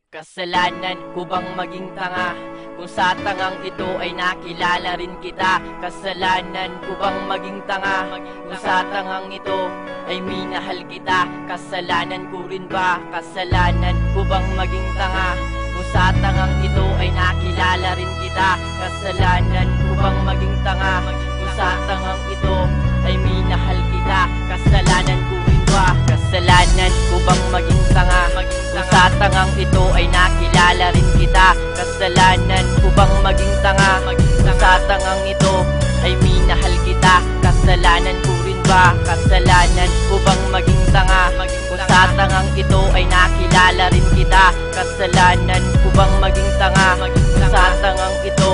Kasalanan ko bang maging tanga? Kung sa tangang ito ay nakilala rin kita. Kasalanan ko bang maging tanga? Kung sa tangang ito ay minahal kita. Kasalanan ko rin ba? Kasalanan ko bang maging tanga? Kung sa tangang ito ay nakilala rin kita. Kasalanan ko bang maging tanga? Kung sa tangang ito ay minahal kita. Kasalanan ko rin ba? Kasalanan ko bang maging tanga? Kung sa tangang ito ay nakilala rin kita. Kasalanan ko bang maging tanga? Kung sa tangang ito ay minahal kita. Kasalanan ko rin ba? Kasalanan ko bang maging tanga? Kung sa tangang ito ay nakilala rin kita. Kasalanan ko bang maging tanga? Kung sa tangang ito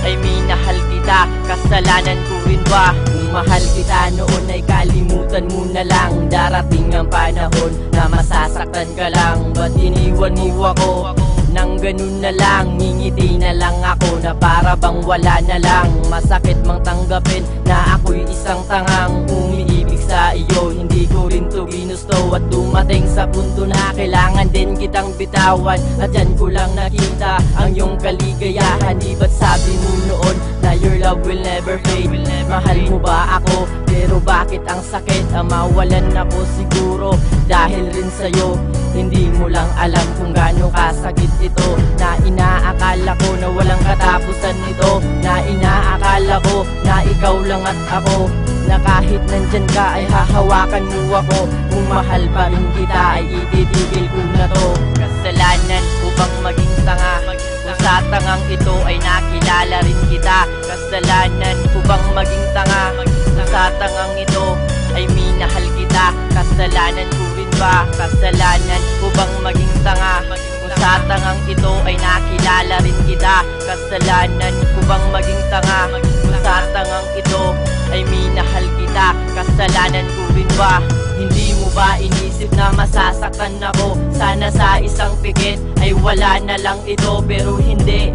ay minahal kita. Kasalanan ko rin ba? Kung mahal kita noon ay kalimutan mo na lang. Darating ang panahon na masasaktan ka lang. Ba't iniwan mo ako? Nang ganun na lang, ngingiti na lang ako na para bang wala na lang. Masakit mang tanggapin na ako'y isang tangang umiibig sa iyo. Hindi ko rin to ginusto at dumating sa punto na kailangan din kitang bitawan. At yan ko lang nakita ang iyong kaligayahan. Di ba't sabi mo noon na your love will never fade? Mahal mo ba ako? Pero bakit ang sakit? Mawalan ako siguro dahil rin sa'yo. Hindi mo lang alam kung gaano kasakit ito. Na inaakala ko na walang katapusan nito. Na inaakala ko na ikaw lang at ako. Na kahit nandyan ka ay hahawakan mo ako. Kung mahal pa rin kita ay ititigil ko na to. Kasalanan ko bang maging tanga? Kung sa tangang ito ay nakilala rin kita. Kasalanan ko bang maging tanga? Kung sa tangang ito ay minahal kita. Kasalanan ko rin ba? Kasalanan ko bang maging tanga? Kung sa tangang ito ay nakilala rin kita. Kasalanan ko bang maging tanga? Kung sa tangang ito ay minahal kita. Kasalanan ko rin ba? Hindi mo ba inisip na masasaktan ako? Sana sa isang pikit ay wala na lang ito. Pero hindi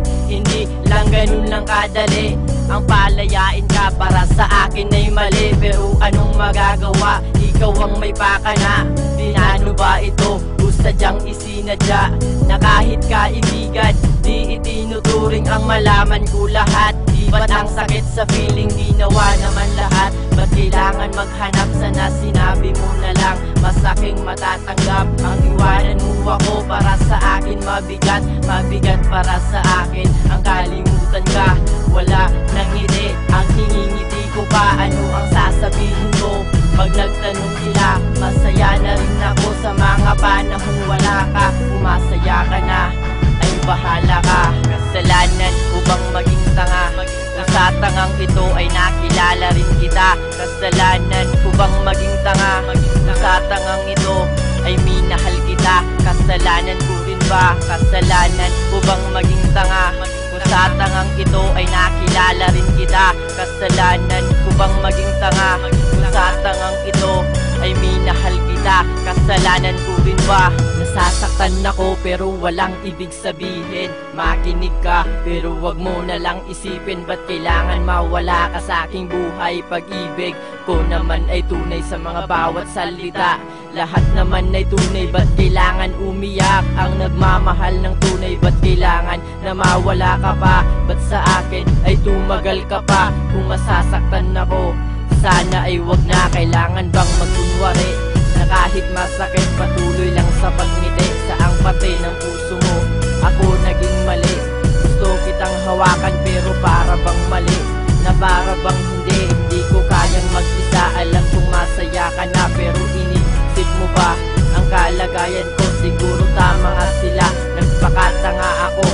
lang ganun lang kadali. Ang palayain ka para sa akin ay mali. Pero anong magagawa? Ikaw ang may pakana. Dinano ba ito? Sadyang isinadya na kahit kaibigan di itinuturing ang malaman ko lahat. Di ba't ang sakit sa feeling ginawa naman lahat? Ba't kailangan maghanap? Sana sinabi mo na lang. Masaking matatanggap ang iwanan mo ako. Para sa akin mabigat, mabigat para sa akin ang kalimutan ka. Wala nang ngiti, ang hingingiti ko pa. Ano ang sasabihin ko? Pag nagtanong sila, masaya na rin ako. Sa mga panahong wala ka, umasaya ka na, ay bahala ka. Kasalanan ko bang maging tanga? Kung sa tangang ito ay nakilala rin kita. Kasalanan ko bang maging tanga? Kung sa tangang ito ay minahal kita. Kasalanan ko rin ba? Kasalanan ko bang maging tanga? Kung sa tangang ito ay nakilala rin kita. Kasalanan ko bang maging tanga? Kung sa tangang ito ay minahal kita. Kasalanan ko rin ba? Nasasaktan ako pero walang ibig sabihin. Makinig ka pero wag mo na lang isipin. Ba't kailangan mawala ka sa aking buhay? Pag-ibig ko naman ay tunay sa mga bawat salita. Lahat naman ay tunay. Ba't kailangan umiyak ang nagmamahal ng tunay? Ba't kailangan na mawala ka pa? Ba't sa akin ay tumagal ka pa? Kung masasaktan ako, sana ay wag na. Kailangan bang magkunwari na kahit masakit patuloy lang sa pagngiti? Saang pati ng puso mo ako naging mali? Gusto kitang hawakan pero para bang mali? Na para bang hindi ko kayang mag-isa. Alam kong masaya ka na pero inisip mo ba ang kalagayan ko? Siguro tama nga sila, nagpakatanga ako.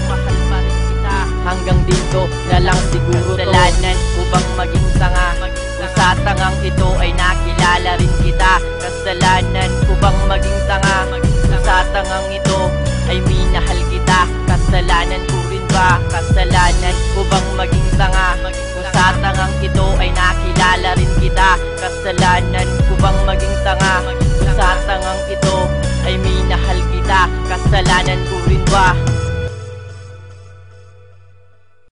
Mahal pa rin kita, hanggang dito na lang siguro. Kasalanan ko bang maging tanga? Kung sa tangang ito ay nakilala rin kita. Kasalanan ko bang maging tanga? Kung sa tangang ito ay minahal kita. Kasalanan ko rin ba? Kasalanan ko bang maging tanga? Kung sa tangang ito ay nakilala rin kita. Kasalanan ko bang maging tanga? Kung sa tangang ito ay minahal kita. Kasalanan ko rin ba?